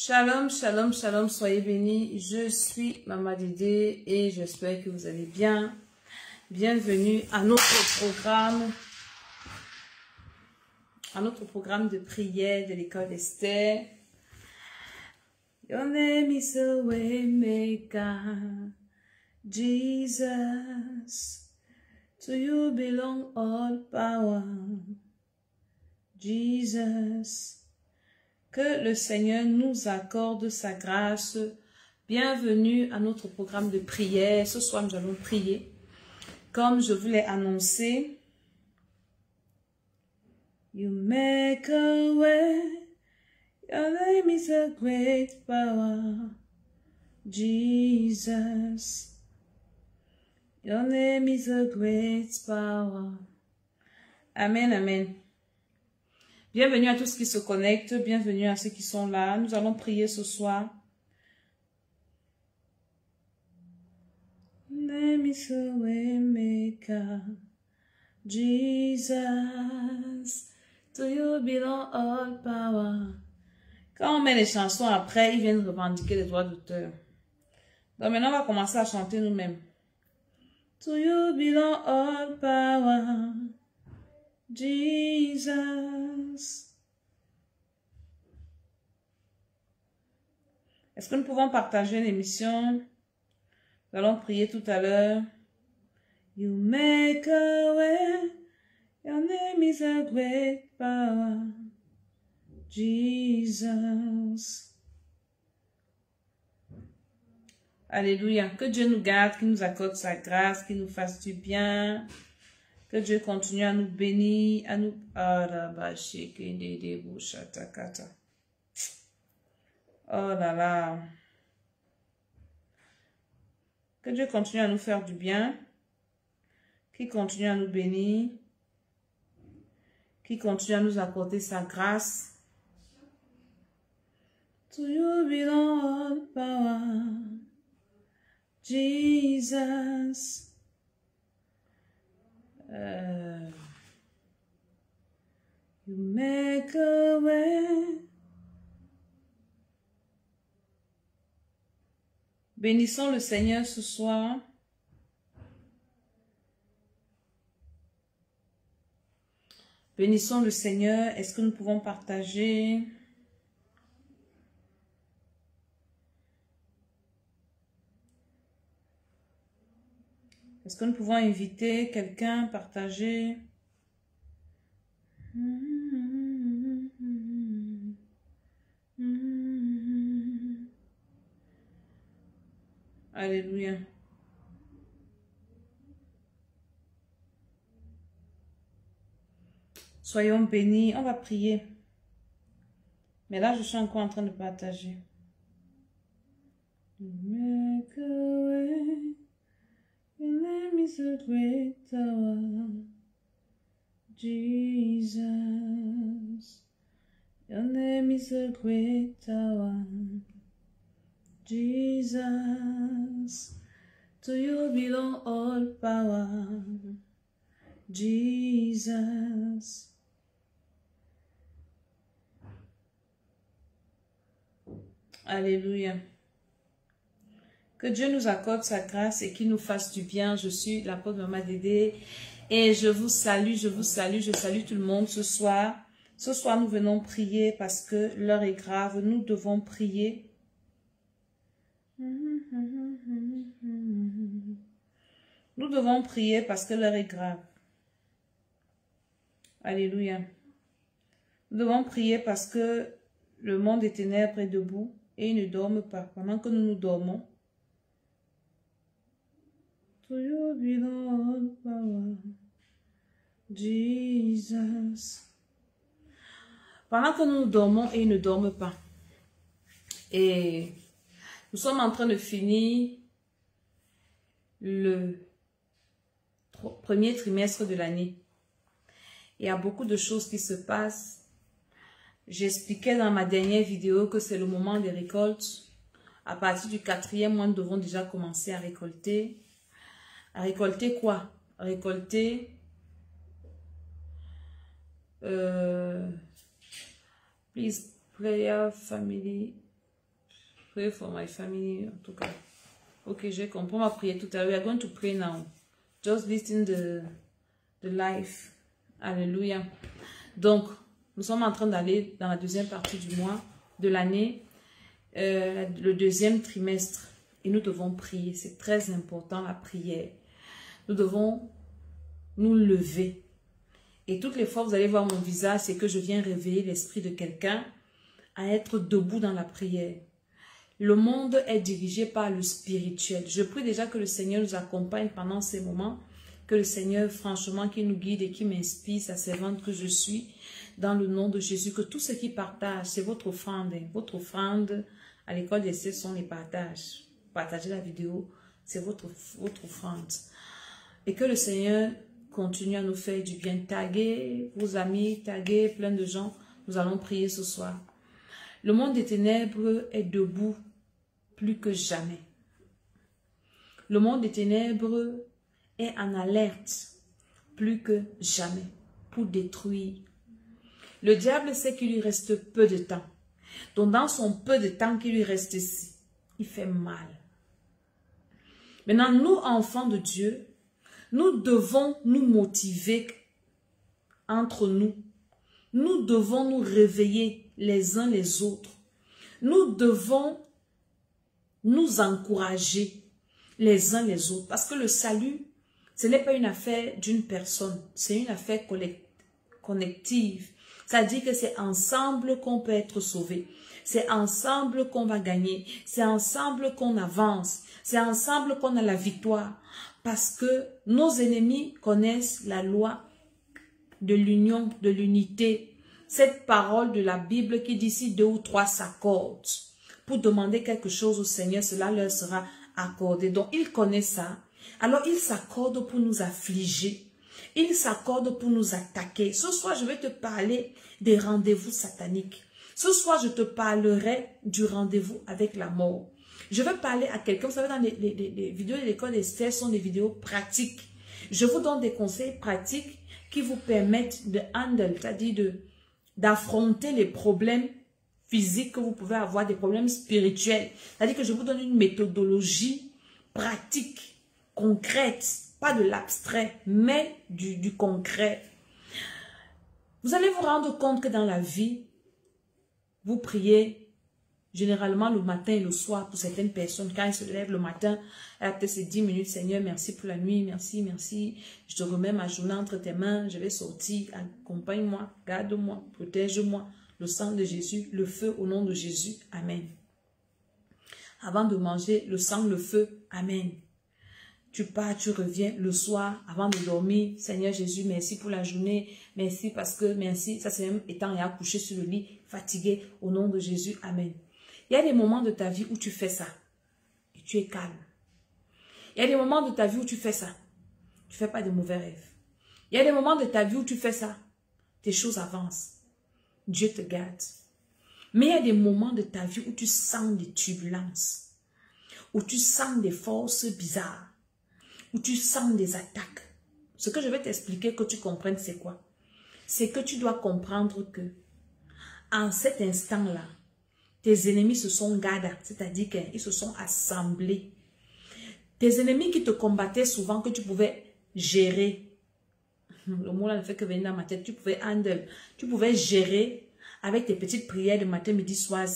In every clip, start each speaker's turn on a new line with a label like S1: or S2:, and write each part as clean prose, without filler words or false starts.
S1: Shalom, shalom, shalom, soyez bénis. Je suis Maman Dédé et j'espère que vous allez bien. Bienvenue à notre programme de prière de l'école d'Esther. Your name is a way maker, Jesus. To you belong all power, Jesus. Que le Seigneur nous accorde sa grâce. Bienvenue à notre programme de prière. Ce soir, nous allons prier. Comme je vous l'ai annoncé, You make a way, your name is a great power, Jesus. Your name is a great power. Amen, amen. Bienvenue à tous ceux qui se connectent, bienvenue à ceux qui sont là. Nous allons prier ce soir. Name is a way maker, Jesus. To you belong all power. Quand on met les chansons après, ils viennent revendiquer les droits d'auteur. Donc maintenant, on va commencer à chanter nous-mêmes. To you belong all power, Jesus. Est-ce que nous pouvons partager l'émission? Nous allons prier tout à l'heure. You make a way, your name is a great power, Jesus. Alléluia. Que Dieu nous garde, qu'il nous accorde sa grâce, qu'il nous fasse du bien. Que Dieu continue à nous bénir, à nous... Oh là là. Que Dieu continue à nous faire du bien. Qu'il continue à nous bénir. Qu'il continue à nous accorder sa grâce. To you belong all power, Jesus. You make a way. Bénissons le Seigneur ce soir. Bénissons le Seigneur. Est-ce que nous pouvons partager? Est-ce que nous pouvons inviter quelqu'un à partager? Alléluia. Soyons bénis. On va prier. Mais là, je suis encore en train de partager. Make a way. Your name is a great tower, Jesus. Your name is a great tower, Jesus. To you belong all power, Jesus. Alléluia. Que Dieu nous accorde sa grâce et qu'il nous fasse du bien. Je suis l'apôtre Maman Dédé et je salue tout le monde ce soir. Ce soir, nous venons prier parce que l'heure est grave. Nous devons prier. Nous devons prier parce que l'heure est grave. Alléluia. Nous devons prier parce que le monde des ténèbres est debout et il ne dorme pas. Pendant que nous dormons, to you belong all power, Jesus. Pendant que nous dormons et ils ne dorment pas. Et nous sommes en train de finir le premier trimestre de l'année. Il y a beaucoup de choses qui se passent. J'expliquais dans ma dernière vidéo que c'est le moment des récoltes. À partir du 4e mois, nous devons déjà commencer à récolter. À récolter quoi? À récolter please prayer family Pray for my family, en tout cas. Ok, j'ai compris. On va prier tout à l'heure. We are going to pray now. Just listen the life. Alléluia. Donc, nous sommes en train d'aller dans la deuxième partie du mois, de l'année, le deuxième trimestre. Et nous devons prier. C'est très important, la prière. Nous devons nous lever. Et toutes les fois, vous allez voir mon visage, c'est que je viens réveiller l'esprit de quelqu'un à être debout dans la prière. Le monde est dirigé par le spirituel. Je prie déjà que le Seigneur nous accompagne pendant ces moments, que le Seigneur, franchement, qui nous guide et qui m'inspire, sa servante que je suis, dans le nom de Jésus, que tout ce qui partage, c'est votre offrande. Votre offrande à l'école d'essai sont les partages. Partagez la vidéo, c'est votre offrande. Et que le Seigneur continue à nous faire du bien. Taguez vos amis, taguez plein de gens. Nous allons prier ce soir. Le monde des ténèbres est debout plus que jamais. Le monde des ténèbres est en alerte plus que jamais pour détruire. Le diable sait qu'il lui reste peu de temps. Donc dans son peu de temps qu'il lui reste ici, il fait mal. Maintenant, nous, enfants de Dieu, nous devons nous motiver entre nous. Nous devons nous réveiller les uns les autres. Nous devons nous encourager les uns les autres. Parce que le salut, ce n'est pas une affaire d'une personne. C'est une affaire collective. Ça dit que c'est ensemble qu'on peut être sauvé. C'est ensemble qu'on va gagner. C'est ensemble qu'on avance. C'est ensemble qu'on a la victoire. Parce que nos ennemis connaissent la loi de l'union, de l'unité. Cette parole de la Bible qui dit si 2 ou 3 s'accordent pour demander quelque chose au Seigneur, cela leur sera accordé. Donc, ils connaissent ça. Alors, ils s'accordent pour nous affliger. Ils s'accordent pour nous attaquer. Ce soir, je vais te parler des rendez-vous sataniques. Ce soir, je te parlerai du rendez-vous avec la mort. Je vais parler à quelqu'un. Vous savez, dans les vidéos de l'école d'Esther sont des vidéos pratiques. Je vous donne des conseils pratiques qui vous permettent de handle, c'est-à-dire d'affronter les problèmes physiques que vous pouvez avoir, des problèmes spirituels. C'est-à-dire que je vous donne une méthodologie pratique, concrète, pas de l'abstrait, mais du concret. Vous allez vous rendre compte que dans la vie, vous priez généralement le matin et le soir pour certaines personnes. Quand ils se lèvent le matin, peut-être c'est 10 minutes, Seigneur, merci pour la nuit, merci, merci. Je te remets ma journée entre tes mains, je vais sortir, accompagne-moi, garde-moi, protège-moi. Le sang de Jésus, le feu au nom de Jésus, amen. Avant de manger, le sang, le feu, amen. Tu pars, tu reviens le soir, avant de dormir, Seigneur Jésus, merci pour la journée, merci parce que, merci, ça c'est même étant et accouché sur le lit, fatigué, au nom de Jésus, amen. Il y a des moments de ta vie où tu fais ça, et tu es calme. Il y a des moments de ta vie où tu fais ça, tu ne fais pas de mauvais rêves. Il y a des moments de ta vie où tu fais ça, tes choses avancent, Dieu te garde. Mais il y a des moments de ta vie où tu sens des turbulences, où tu sens des forces bizarres, où tu sens des attaques. Ce que je vais t'expliquer, que tu comprennes, c'est quoi? C'est que tu dois comprendre que, en cet instant-là, tes ennemis se sont gardés, c'est-à-dire qu'ils se sont assemblés. Tes ennemis qui te combattaient souvent, que tu pouvais gérer. Le mot là ne fait que venir dans ma tête. Tu pouvais handle. Tu pouvais gérer avec tes petites prières de matin, midi, soir.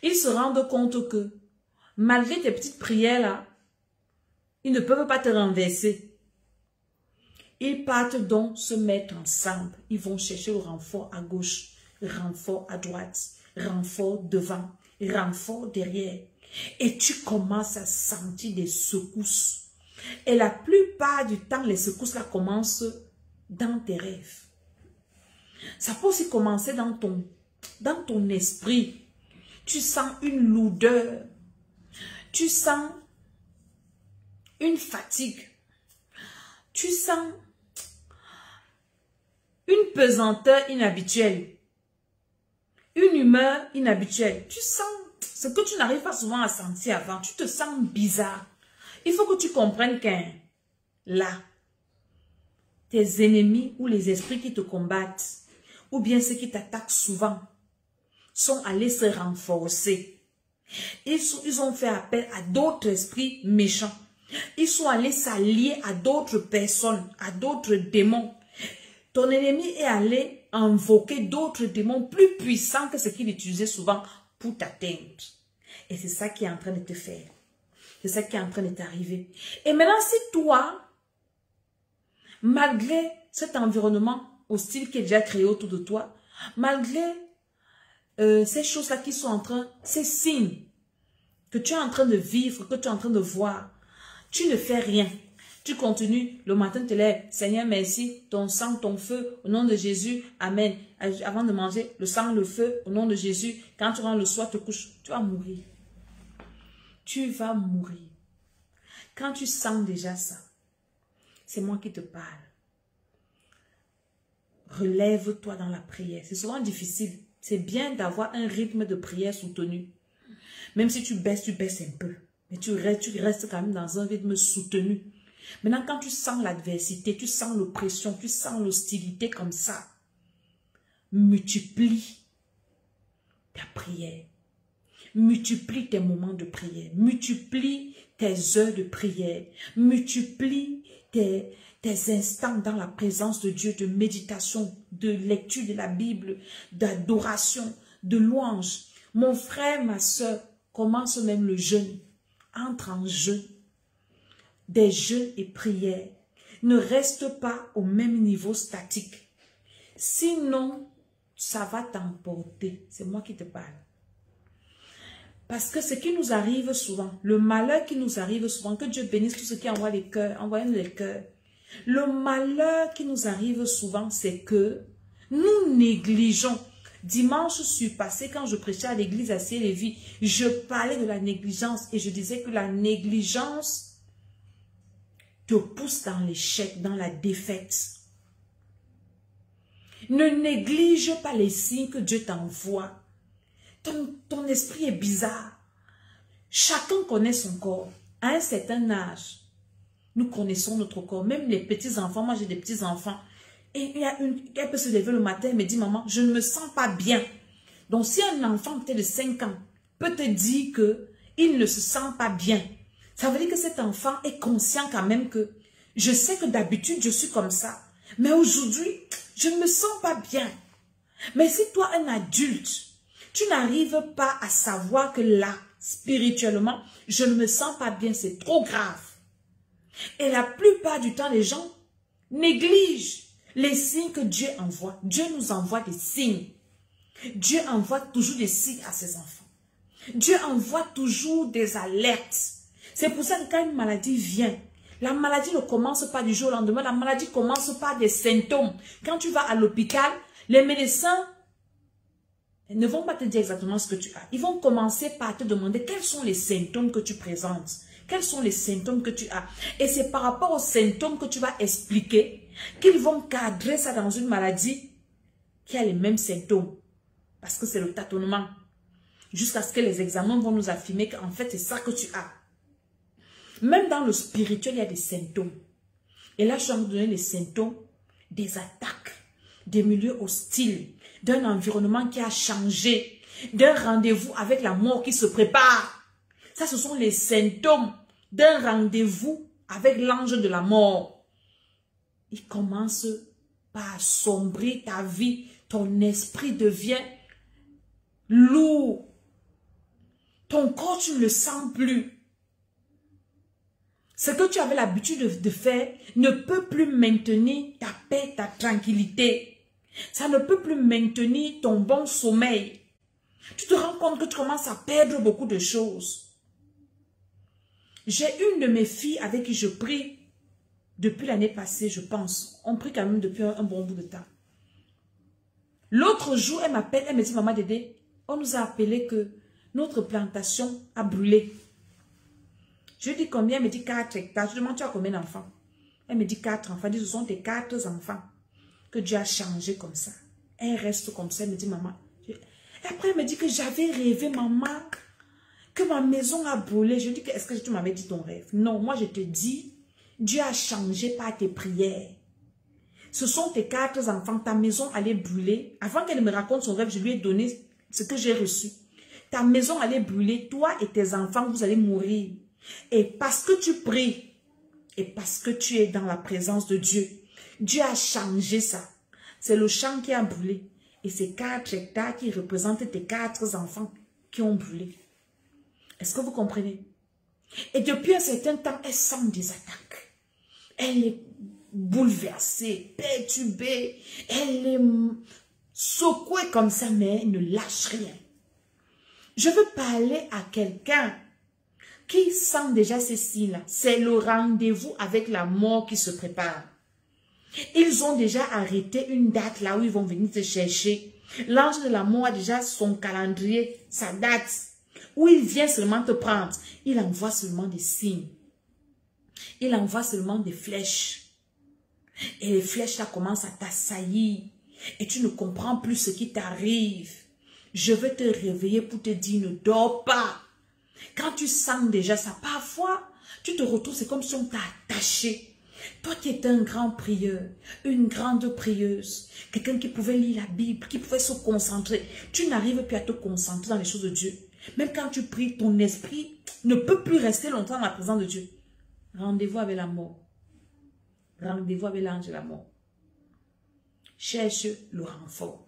S1: Ils se rendent compte que, malgré tes petites prières là, ils ne peuvent pas te renverser. Ils partent donc se mettre ensemble. Ils vont chercher le renfort à gauche, renfort à droite, renfort devant, renfort derrière. Et tu commences à sentir des secousses. Et la plupart du temps, les secousses là commencent dans tes rêves. Ça peut aussi commencer dans ton esprit. Tu sens une lourdeur. Tu sens une fatigue. Tu sens une pesanteur inhabituelle. Une humeur inhabituelle. Tu sens ce que tu n'arrives pas souvent à sentir avant. Tu te sens bizarre. Il faut que tu comprennes que là, tes ennemis ou les esprits qui te combattent, ou bien ceux qui t'attaquent souvent, sont allés se renforcer. Ils ont fait appel à d'autres esprits méchants. Ils sont allés s'allier à d'autres personnes, à d'autres démons. Ton ennemi est allé invoquer d'autres démons plus puissants que ce qu'il utilisait souvent pour t'atteindre. Et c'est ça qui est en train de te faire. C'est ça qui est en train de t'arriver. Et maintenant, si toi, malgré cet environnement hostile qui est déjà créé autour de toi, malgré ces choses-là qui sont en train, ces signes que tu es en train de vivre, que tu es en train de voir, tu ne fais rien. Tu continues, le matin te lèves, Seigneur merci, ton sang, ton feu, au nom de Jésus, Amen. Avant de manger, le sang, le feu, au nom de Jésus, quand tu rentres le soir, te couches, tu vas mourir. Tu vas mourir. Quand tu sens déjà ça, c'est moi qui te parle. Relève-toi dans la prière. C'est souvent difficile. C'est bien d'avoir un rythme de prière soutenu. Même si tu baisses un peu. Mais tu restes quand même dans un rythme soutenu. Maintenant, quand tu sens l'adversité, tu sens l'oppression, tu sens l'hostilité comme ça, multiplie ta prière. Multiplie tes moments de prière. Multiplie tes heures de prière. Multiplie tes instants dans la présence de Dieu, de méditation, de lecture de la Bible, d'adoration, de louange. Mon frère, ma soeur, commence même le jeûne. Entre en jeûne. Des jeûnes et prières. Ne reste pas au même niveau statique. Sinon, ça va t'emporter. C'est moi qui te parle. Parce que ce qui nous arrive souvent, le malheur qui nous arrive souvent, que Dieu bénisse tous ceux qui envoient les cœurs, envoyez-nous les cœurs. Le malheur qui nous arrive souvent, c'est que nous négligeons. Dimanche surpassé, quand je prêchais à l'église à Ciel-et-Vie, je parlais de la négligence et je disais que la négligence te pousse dans l'échec, dans la défaite. Ne néglige pas les signes que Dieu t'envoie. Ton esprit est bizarre. Chacun connaît son corps. À un certain âge, nous connaissons notre corps. Même les petits-enfants, moi j'ai des petits-enfants. Et il y a elle peut se lever le matin et me dit, maman, je ne me sens pas bien. Donc si un enfant peut-être de 5 ans peut te dire qu'il ne se sent pas bien, ça veut dire que cet enfant est conscient quand même que je sais que d'habitude je suis comme ça. Mais aujourd'hui, je ne me sens pas bien. Mais si toi, un adulte, tu n'arrives pas à savoir que là, spirituellement, je ne me sens pas bien, c'est trop grave. Et la plupart du temps, les gens négligent les signes que Dieu envoie. Dieu nous envoie des signes. Dieu envoie toujours des signes à ses enfants. Dieu envoie toujours des alertes. C'est pour ça que quand une maladie vient, la maladie ne commence pas du jour au lendemain, la maladie commence par des symptômes. Quand tu vas à l'hôpital, les médecins ne vont pas te dire exactement ce que tu as. Ils vont commencer par te demander quels sont les symptômes que tu présentes. Quels sont les symptômes que tu as. Et c'est par rapport aux symptômes que tu vas expliquer qu'ils vont cadrer ça dans une maladie qui a les mêmes symptômes. Parce que c'est le tâtonnement. Jusqu'à ce que les examens vont nous affirmer qu'en fait, c'est ça que tu as. Même dans le spirituel, il y a des symptômes. Et là, je vais vous donner les symptômes des attaques, des milieux hostiles, d'un environnement qui a changé, d'un rendez-vous avec la mort qui se prépare. Ça, ce sont les symptômes d'un rendez-vous avec l'ange de la mort. Il commence par assombrir ta vie. Ton esprit devient lourd. Ton corps, tu ne le sens plus. Ce que tu avais l'habitude de faire ne peut plus maintenir ta paix, ta tranquillité. Ça ne peut plus maintenir ton bon sommeil. Tu te rends compte que tu commences à perdre beaucoup de choses. J'ai une de mes filles avec qui je prie depuis l'année passée, je pense. On prie quand même depuis un bon bout de temps. L'autre jour, elle m'appelle, elle me dit, maman Dédé, on nous a appelé que notre plantation a brûlé. Je lui dis combien? Elle me dit 4 hectares. Je lui demande, tu as combien d'enfants? Elle me dit 4 enfants. Elle dit, ce sont tes 4 enfants que Dieu a changé comme ça. Elle reste comme ça, elle me dit, maman. Et après, elle me dit que j'avais rêvé, maman, que ma maison a brûlé. Je lui dis, est-ce que tu m'avais dit ton rêve? Non, moi je te dis, Dieu a changé par tes prières. Ce sont tes 4 enfants, ta maison allait brûler. Avant qu'elle me raconte son rêve, je lui ai donné ce que j'ai reçu. ta maison allait brûler, toi et tes enfants, vous allez mourir. Et parce que tu pries, et parce que tu es dans la présence de Dieu, Dieu a changé ça. C'est le champ qui a brûlé. Et c'est 4 hectares qui représentent tes 4 enfants qui ont brûlé. Est-ce que vous comprenez? Et depuis un certain temps, elle sent des attaques. Elle est bouleversée, perturbée. Elle est secouée comme ça, mais elle ne lâche rien. Je veux parler à quelqu'un qui sent déjà ces signes-là. C'est le rendez-vous avec la mort qui se prépare. Ils ont déjà arrêté une date là où ils vont venir te chercher. L'ange de la mort a déjà son calendrier, sa date, où il vient seulement te prendre. Il envoie seulement des signes. Il envoie seulement des flèches. Et les flèches là commencent à t'assaillir. Et tu ne comprends plus ce qui t'arrive. Je veux te réveiller pour te dire, ne dors pas. Quand tu sens déjà ça, parfois, tu te retrouves, c'est comme si on t'a attaché. Toi qui étais un grand prieur, une grande prieuse, quelqu'un qui pouvait lire la Bible, qui pouvait se concentrer, tu n'arrives plus à te concentrer dans les choses de Dieu. Même quand tu pries, ton esprit ne peut plus rester longtemps dans la présence de Dieu. Rendez-vous avec la mort. Rendez-vous avec l'ange de la mort. Cherche le renfort.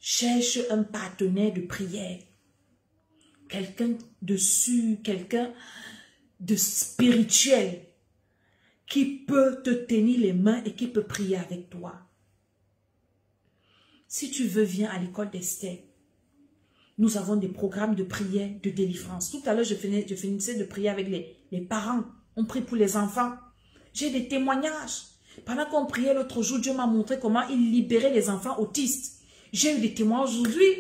S1: Cherche un partenaire de prière. Quelqu'un de sûr, quelqu'un de spirituel qui peut te tenir les mains et qui peut prier avec toi. Si tu veux, viens à l'école d'Esther. Nous avons des programmes de prière, de délivrance. Tout à l'heure, je finissais de prier avec les parents. On prie pour les enfants. J'ai des témoignages. Pendant qu'on priait l'autre jour, Dieu m'a montré comment il libérait les enfants autistes. J'ai eu des témoignages aujourd'hui.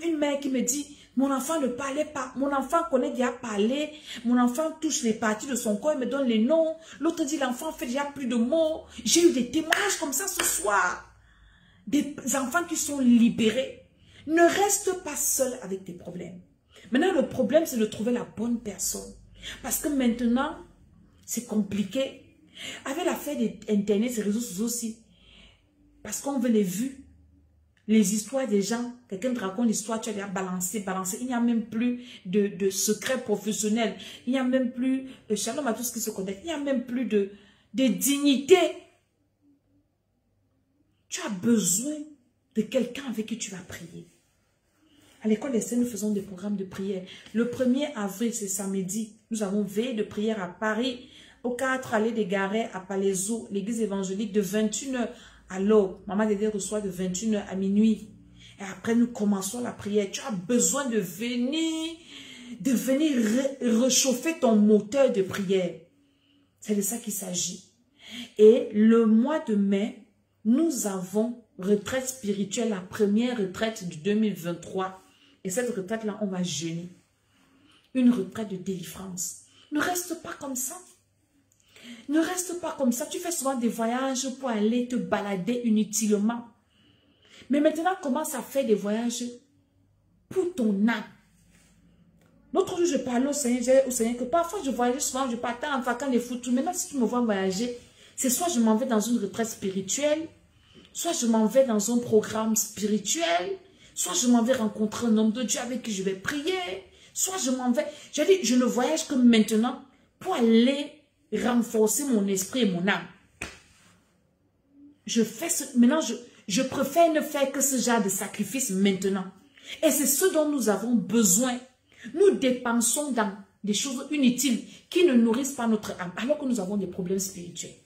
S1: Une mère qui me dit, mon enfant ne parlait pas. Mon enfant connaît déjà parler. Mon enfant touche les parties de son corps et me donne les noms. L'autre dit, l'enfant fait déjà plus de mots. J'ai eu des témoignages comme ça ce soir. Des enfants qui sont libérés. Ne reste pas seul avec tes problèmes. Maintenant, le problème, c'est de trouver la bonne personne. Parce que maintenant, c'est compliqué. Avec l'affaire d'Internet, ces réseaux sociaux aussi. Parce qu'on veut les vues. Les histoires des gens, quelqu'un te raconte l'histoire, tu as déjà balancé. Il n'y a même plus de secret professionnel. Il n'y a même plus, shalom à tous qui se connectent, il n'y a même plus de dignité. Tu as besoin de quelqu'un avec qui tu vas prier. À l'école d'Esther, nous faisons des programmes de prière. Le 1er avril, c'est samedi, nous avons veillé de prière à Paris, au 4 allées des Garets à Palaiseau, l'église évangélique de 21h à l'aube. Maman Dédé reçoit de 21h à minuit. Et après, nous commençons la prière. Tu as besoin de venir réchauffer ton moteur de prière. C'est de ça qu'il s'agit. Et le mois de mai, nous avons retraite spirituelle, la première retraite du 2023. Et cette retraite-là, on va jeûner. Une retraite de délivrance. Ne reste pas comme ça. Ne reste pas comme ça. Tu fais souvent des voyages pour aller te balader inutilement. Mais maintenant, commence à faire des voyages pour ton âme. L'autre jour, je parlais au Seigneur que parfois je voyageais souvent, je partais en vacances, les foutus. Maintenant, si tu me vois voyager, c'est soit je m'en vais dans une retraite spirituelle, soit je m'en vais dans un programme spirituel, soit je m'en vais rencontrer un homme de Dieu avec qui je vais prier, soit je m'en vais... Je dis, je ne voyage que maintenant pour aller renforcer mon esprit et mon âme. Maintenant, je préfère ne faire que ce genre de sacrifice maintenant. Et c'est ce dont nous avons besoin. Nous dépensons dans des choses inutiles qui ne nourrissent pas notre âme, alors que nous avons des problèmes spirituels.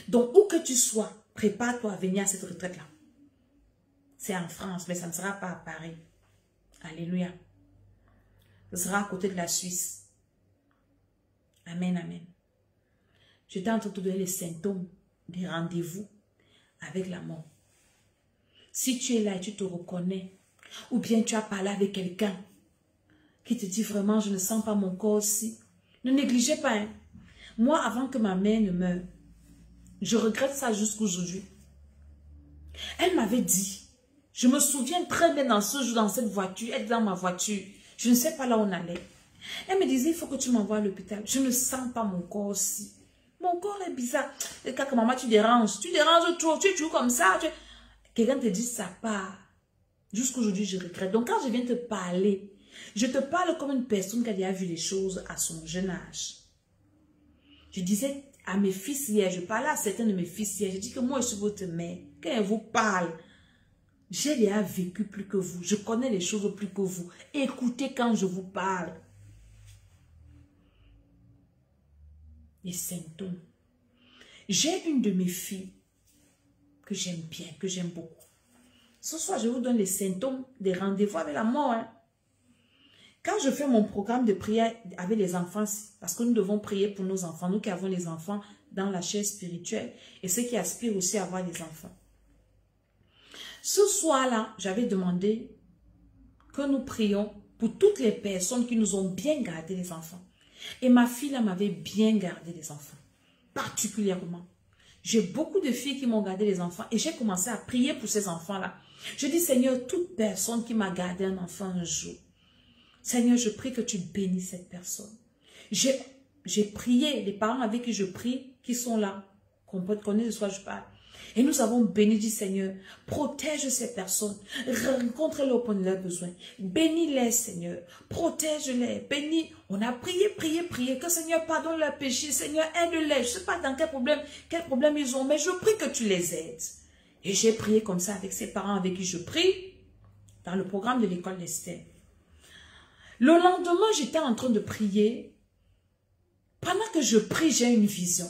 S1: Donc, où que tu sois, prépare-toi à venir à cette retraite-là. C'est en France, mais ça ne sera pas à Paris. Alléluia. Ce sera à côté de la Suisse. Amen, amen. Je t'ai en train de te donner les symptômes des rendez-vous avec la mort. Si tu es là et tu te reconnais, ou bien tu as parlé avec quelqu'un qui te dit vraiment, je ne sens pas mon corps aussi, ne négligez pas. Hein. Moi, avant que ma mère ne meure, je regrette ça jusqu'aujourd'hui. Elle m'avait dit, je me souviens très bien dans ce jour, dans cette voiture, être dans ma voiture, je ne sais pas là où on allait. Elle me disait, il faut que tu m'envoies à l'hôpital. Je ne sens pas mon corps aussi. Mon corps est bizarre. Et quand maman, tu déranges trop, tu es toujours comme ça. Quelqu'un te dit, ça part. Jusqu'aujourd'hui, je regrette. Donc, quand je viens te parler, je te parle comme une personne qui a déjà vu les choses à son jeune âge. Je disais à mes fils hier, je parlais à certains de mes fils hier, je dis que moi, je suis votre mère. Quand elle vous parle, j'ai déjà vécu plus que vous. Je connais les choses plus que vous. Écoutez quand je vous parle. Les symptômes. J'ai une de mes filles que j'aime bien, que j'aime beaucoup. Ce soir, je vous donne les symptômes des rendez-vous avec la mort. Hein. Quand je fais mon programme de prière avec les enfants, parce que nous devons prier pour nos enfants, nous qui avons les enfants dans la chair spirituelle, et ceux qui aspirent aussi à avoir des enfants. Ce soir-là, j'avais demandé que nous prions pour toutes les personnes qui nous ont bien gardé les enfants. Et ma fille là m'avait bien gardé les enfants, particulièrement. J'ai beaucoup de filles qui m'ont gardé les enfants et j'ai commencé à prier pour ces enfants-là. Je dis, Seigneur, toute personne qui m'a gardé un enfant un jour, Seigneur, je prie que tu bénisses cette personne. J'ai prié, les parents avec qui je prie, qui sont là, qu'on peut connaître de soi, je parle. Et nous avons béni, dit Seigneur, protège ces personnes, rencontre-les au point de leurs besoins, bénis-les Seigneur, protège-les, bénis. On a prié, que Seigneur pardonne leurs péchés, Seigneur aide-les. Je ne sais pas dans quel problème ils ont, mais je prie que tu les aides. Et j'ai prié comme ça avec ces parents avec qui je prie, dans le programme de l'école d'Esther. Le lendemain, j'étais en train de prier. Pendant que je prie, j'ai une vision.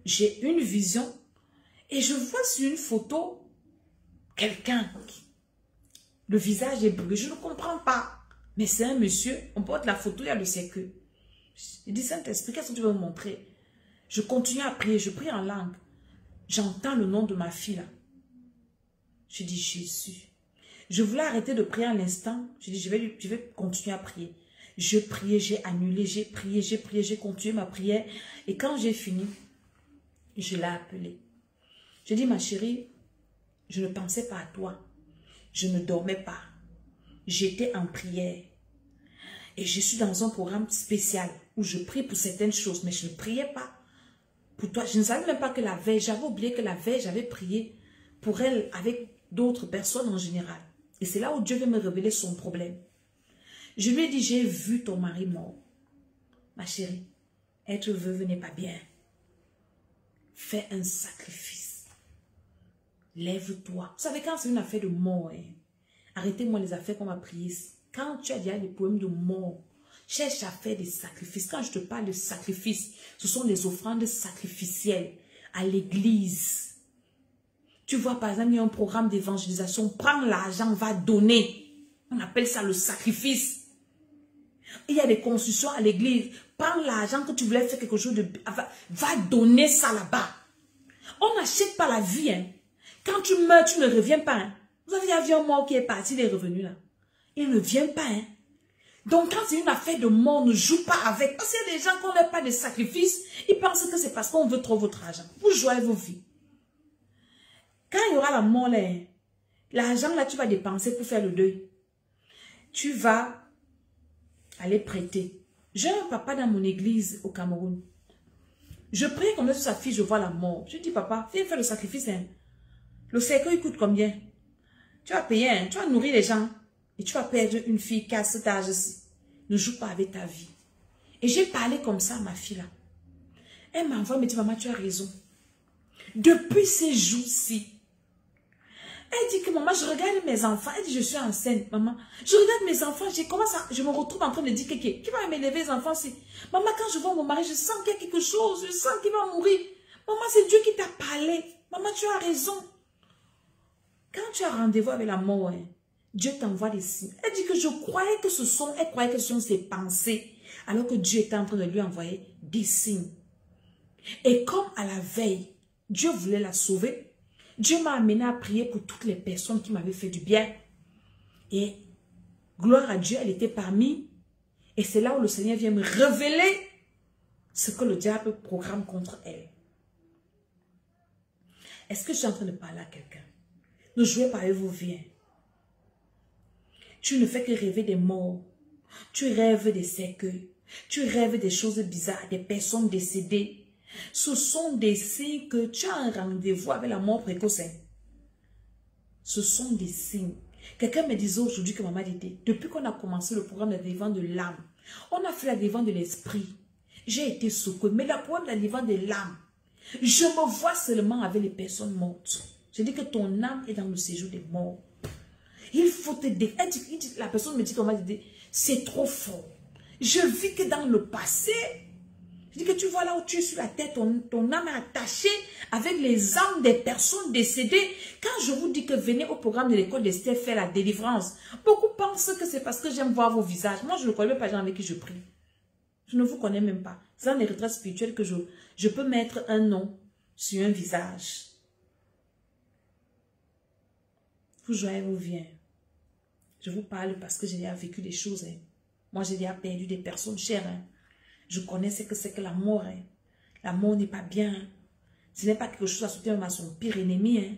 S1: J'ai une vision. Et je vois sur une photo, quelqu'un, le visage est brûlé, je ne comprends pas. Mais c'est un monsieur, on porte la photo, il y a le cercueil. Je dis, Saint-Esprit, qu'est-ce que tu veux me montrer? Je continue à prier, je prie en langue. J'entends le nom de ma fille là. Je dis, Jésus. Je voulais arrêter de prier à l'instant. Je dis, je vais continuer à prier. Je priais, j'ai annulé, j'ai prié, j'ai continué ma prière. Et quand j'ai fini, je l'ai appelée. Je dis, ma chérie, je ne pensais pas à toi. Je ne dormais pas. J'étais en prière. Et je suis dans un programme spécial où je prie pour certaines choses, mais je ne priais pas pour toi. Je ne savais même pas que la veille, j'avais oublié que la veille, j'avais prié pour elle avec d'autres personnes en général. Et c'est là où Dieu veut me révéler son problème. Je lui ai dit, j'ai vu ton mari mort. Ma chérie, être veuve n'est pas bien. Fais un sacrifice. Lève-toi. Vous savez, quand c'est une affaire de mort, hein, arrêtez-moi les affaires qu'on va prier. Quand tu as déjà des problèmes de mort, cherche à faire des sacrifices. Quand je te parle de sacrifices, ce sont des offrandes sacrificielles à l'église. Tu vois, par exemple, il y a un programme d'évangélisation. Prends l'argent, va donner. On appelle ça le sacrifice. Il y a des constructions à l'église. Prends l'argent que tu voulais faire quelque chose de... Va donner ça là-bas. On n'achète pas la vie, hein. Quand tu meurs, tu ne reviens pas. Hein. Vous avez déjà vu un mort qui est parti, il est revenu là. Il ne vient pas. Hein. Donc quand c'est une affaire de mort, ne joue pas avec. Parce qu'il y a des gens qui n'ont pas de sacrifice, ils pensent que c'est parce qu'on veut trop votre argent. Vous jouez vos vies. Quand il y aura la mort là, l'argent là, tu vas dépenser pour faire le deuil. Tu vas aller prêter. J'ai un papa dans mon église au Cameroun. Je prie comme ça sur sa fille, je vois la mort. Je dis, papa, viens faire le sacrifice. Hein. Le cercueil coûte combien? Tu vas payer, hein? Tu vas nourrir les gens. Et tu vas perdre une fille qui a cet âge-ci. Ne joue pas avec ta vie. Et j'ai parlé comme ça à ma fille là. Elle m'envoie, me dit, maman, tu as raison. Depuis ces jours-ci, elle dit que maman, je regarde mes enfants. Elle dit, je suis enceinte, maman. Je regarde mes enfants, je me retrouve en train de dire, qui va m'élever les enfants-ci? Maman, quand je vois mon mari, je sens qu'il y a quelque chose, je sens qu'il va mourir. Maman, c'est Dieu qui t'a parlé. Maman, tu as raison. Quand tu as rendez-vous avec la mort, hein, Dieu t'envoie des signes. Elle dit que elle croyait que ce sont ses pensées, alors que Dieu était en train de lui envoyer des signes. Et comme à la veille, Dieu voulait la sauver, Dieu m'a amené à prier pour toutes les personnes qui m'avaient fait du bien. Et gloire à Dieu, elle était parmi. Et c'est là où le Seigneur vient me révéler ce que le diable programme contre elle. Est-ce que je suis en train de parler à quelqu'un? Ne jouez pas avec vos vies. Tu ne fais que rêver des morts. Tu rêves des cercueils. Tu rêves des choses bizarres, des personnes décédées. Ce sont des signes que tu as un rendez-vous avec la mort précoce. Ce sont des signes. Quelqu'un me disait aujourd'hui que maman dit, depuis qu'on a commencé le programme de délivrance de l'âme, on a fait la délivrance de l'esprit. J'ai été secouée. Mais le problème de la délivrance de l'âme, je me vois seulement avec les personnes mortes. Je dis que ton âme est dans le séjour des morts. Il faut te dire. La personne me dit, c'est trop fort. Je vis que dans le passé, je dis que tu vois là où tu es sur la tête, ton âme est attachée avec les âmes des personnes décédées. Quand je vous dis que venez au programme de l'école d'Esther faire la délivrance, beaucoup pensent que c'est parce que j'aime voir vos visages. Moi, je ne connais même pas les gens avec qui je prie. Je ne vous connais même pas. C'est dans les retraites spirituelles que je peux mettre un nom sur un visage. Vous joignez vous vient. Je vous parle parce que j'ai déjà vécu des choses. Hein. Moi, j'ai déjà perdu des personnes chères. Hein. Je connais ce que c'est que la mort. Hein. La mort n'est pas bien. Hein. Ce n'est pas quelque chose à soutenir à son pire ennemi. Hein.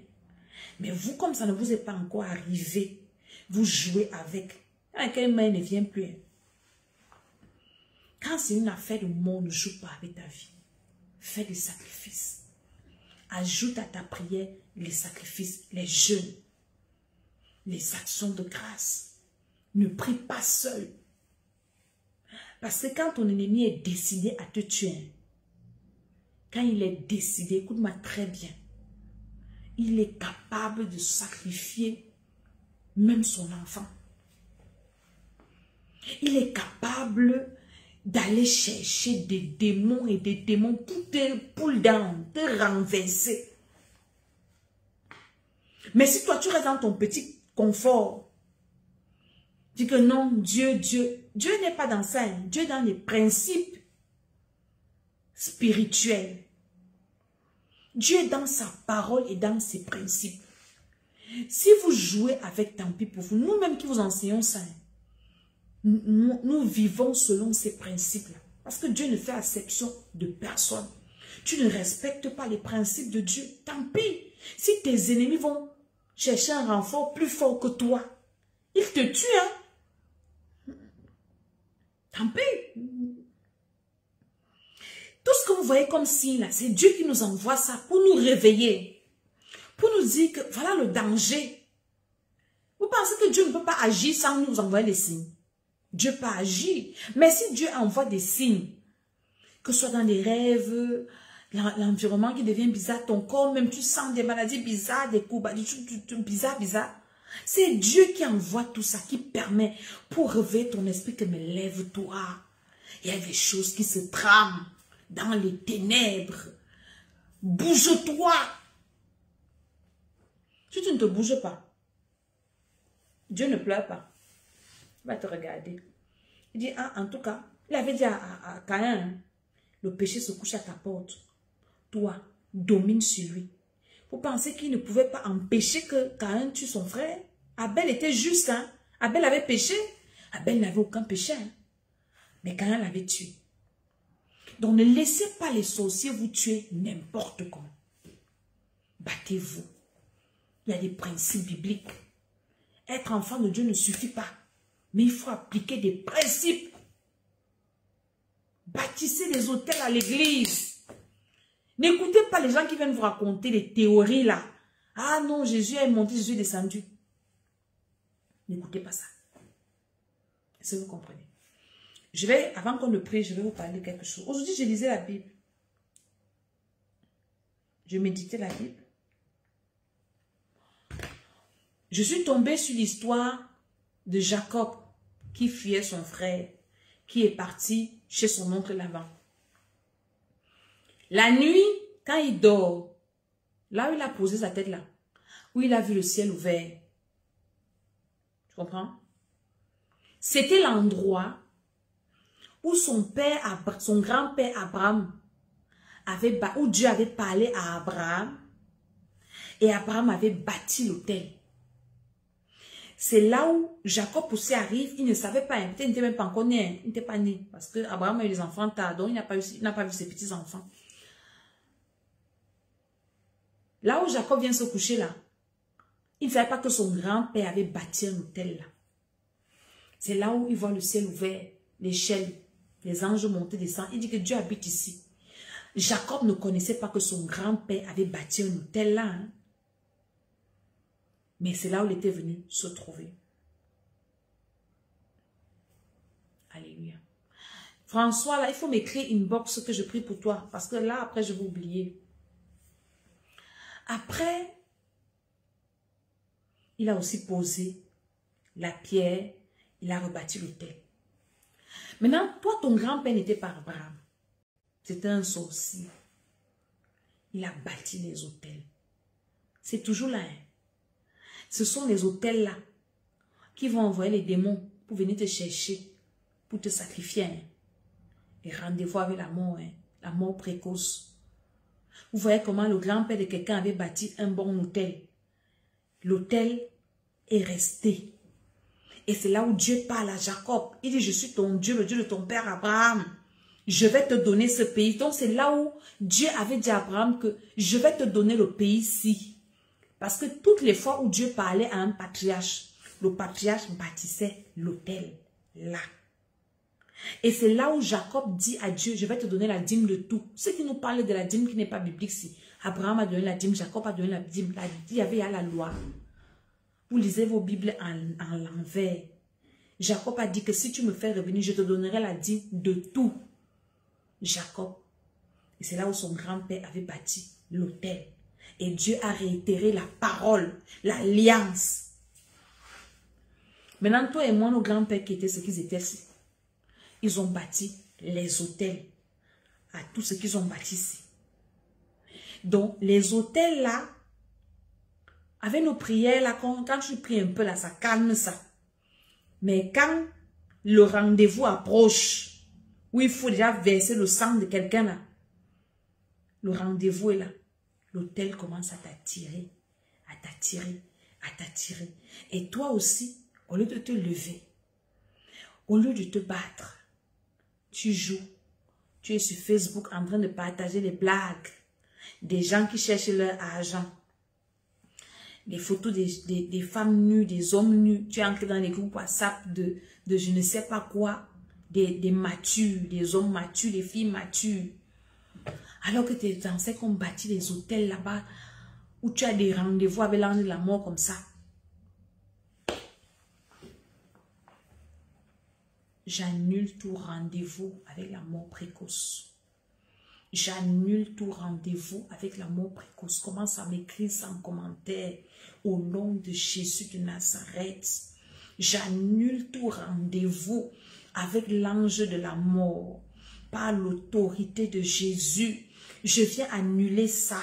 S1: Mais vous, comme ça ne vous est pas encore arrivé, vous jouez avec. Quand quelqu'un ne vient plus. Hein. Quand c'est une affaire de mort, ne joue pas avec ta vie. Fais des sacrifices. Ajoute à ta prière les sacrifices, les jeûnes, les actions de grâce. Ne prie pas seul. Parce que quand ton ennemi est décidé à te tuer, quand il est décidé, écoute-moi très bien, il est capable de sacrifier même son enfant. Il est capable d'aller chercher des démons et des démons pour te pull down, te renverser. Mais si toi tu restes dans ton petit confort, dis que non, Dieu n'est pas dans ça. Dieu est dans les principes spirituels. Dieu est dans sa parole et dans ses principes. Si vous jouez avec, tant pis pour vous, nous-mêmes qui vous enseignons ça, nous vivons selon ces principes-là. Parce que Dieu ne fait exception de personne. Tu ne respectes pas les principes de Dieu. Tant pis. Si tes ennemis vont chercher un renfort plus fort que toi, ils te tuent. Hein? Tant pis. Tout ce que vous voyez comme signe, c'est Dieu qui nous envoie ça pour nous réveiller. Pour nous dire que voilà le danger. Vous pensez que Dieu ne peut pas agir sans nous envoyer les signes? Dieu peut agir. Mais si Dieu envoie des signes, que ce soit dans les rêves, l'environnement qui devient bizarre, ton corps, même tu sens des maladies bizarres, des coups, des trucs bizarres. C'est Dieu qui envoie tout ça, qui permet pour réveiller ton esprit que mais lève-toi. Il y a des choses qui se trament dans les ténèbres. Bouge-toi. Si tu ne te bouges pas, Dieu ne pleure pas. Il va te regarder. Il dit, ah, en tout cas, il avait dit à Caïn, le péché se couche à ta porte. Toi, domine sur lui. Vous pensez qu'il ne pouvait pas empêcher que Caïn tue son frère? Abel était juste, hein? Abel avait péché. Abel n'avait aucun péché, hein? Mais Caïn l'avait tué. Donc ne laissez pas les sorciers vous tuer n'importe comment. Battez-vous. Il y a des principes bibliques. Être enfant de Dieu ne suffit pas. Mais il faut appliquer des principes. Bâtissez des hôtels à l'église. N'écoutez pas les gens qui viennent vous raconter des théories là. Ah non, Jésus est monté, Jésus est descendu. N'écoutez pas ça. Est-ce que vous comprenez? Avant qu'on ne prie, je vais vous parler de quelque chose. Aujourd'hui, je lisais la Bible. Je méditais la Bible. Je suis tombée sur l'histoire de Jacob qui fuyait son frère, qui est parti chez son oncle Laban. La nuit, quand il dort, là où il a posé sa tête là, où il a vu le ciel ouvert, tu comprends? C'était l'endroit où son grand-père Abraham où Dieu avait parlé à Abraham et Abraham avait bâti l'autel. C'est là où Jacob aussi arrive, il ne savait pas, il n'était même pas encore né, il n'était pas né, parce que Abraham a eu des enfants tard, donc il n'a pas vu ses petits-enfants. Là où Jacob vient se coucher là, il ne savait pas que son grand-père avait bâti un hôtel là. C'est là où il voit le ciel ouvert, l'échelle, les anges montés, descendent, il dit que Dieu habite ici. Jacob ne connaissait pas que son grand-père avait bâti un hôtel là. Hein. Mais c'est là où il était venu se trouver. Alléluia. François, là, il faut m'écrire une box que je prie pour toi. Parce que là, après, je vais oublier. Après, il a aussi posé la pierre. Il a rebâti l'autel. Maintenant, toi, ton grand-père n'était pas Abraham. C'était un sorcier. Il a bâti les autels. C'est toujours là. Hein. Ce sont les autels-là qui vont envoyer les démons pour venir te chercher, pour te sacrifier. Hein. Et rendez-vous avec la mort, hein, la mort précoce. Vous voyez comment le grand-père de quelqu'un avait bâti un bon hôtel. L'hôtel est resté. Et c'est là où Dieu parle à Jacob. Il dit, je suis ton Dieu, le Dieu de ton père Abraham. Je vais te donner ce pays. Donc c'est là où Dieu avait dit à Abraham que je vais te donner le pays-ci. Parce que toutes les fois où Dieu parlait à un patriarche, le patriarche bâtissait l'hôtel là. Et c'est là où Jacob dit à Dieu, je vais te donner la dîme de tout. Ce qui nous parle de la dîme qui n'est pas biblique, si Abraham a donné la dîme, Jacob a donné la dîme, il y avait la loi. Vous lisez vos Bibles en l'envers. Jacob a dit que si tu me fais revenir, je te donnerai la dîme de tout. Jacob. Et c'est là où son grand-père avait bâti l'autel. Et Dieu a réitéré la parole, l'alliance. Maintenant, toi et moi, nos grands-pères qui étaient ce qu'ils étaient, ils ont bâti les autels à tout ce qu'ils ont bâti ici. Donc, les autels là, avec nos prières là, quand tu pries un peu là, ça calme ça. Mais quand le rendez-vous approche, où il faut déjà verser le sang de quelqu'un là, le rendez-vous est là. L'autel commence à t'attirer, à t'attirer, à t'attirer. Et toi aussi, au lieu de te lever, au lieu de te battre, tu joues. Tu es sur Facebook en train de partager des blagues. Des gens qui cherchent leur argent. Des photos des femmes nues, des hommes nus. Tu es entré dans les groupes WhatsApp de je ne sais pas quoi. Des matures, des hommes matures, des filles matures. Alors que tes ancêtres ont bâti des hôtels là-bas où tu as des rendez-vous avec l'ange de la mort comme ça. J'annule tout rendez-vous avec la mort précoce. J'annule tout rendez-vous avec la mort précoce. Commence à m'écrire sans commentaire au nom de Jésus de Nazareth. J'annule tout rendez-vous avec l'ange de la mort. Par l'autorité de Jésus, je viens annuler ça.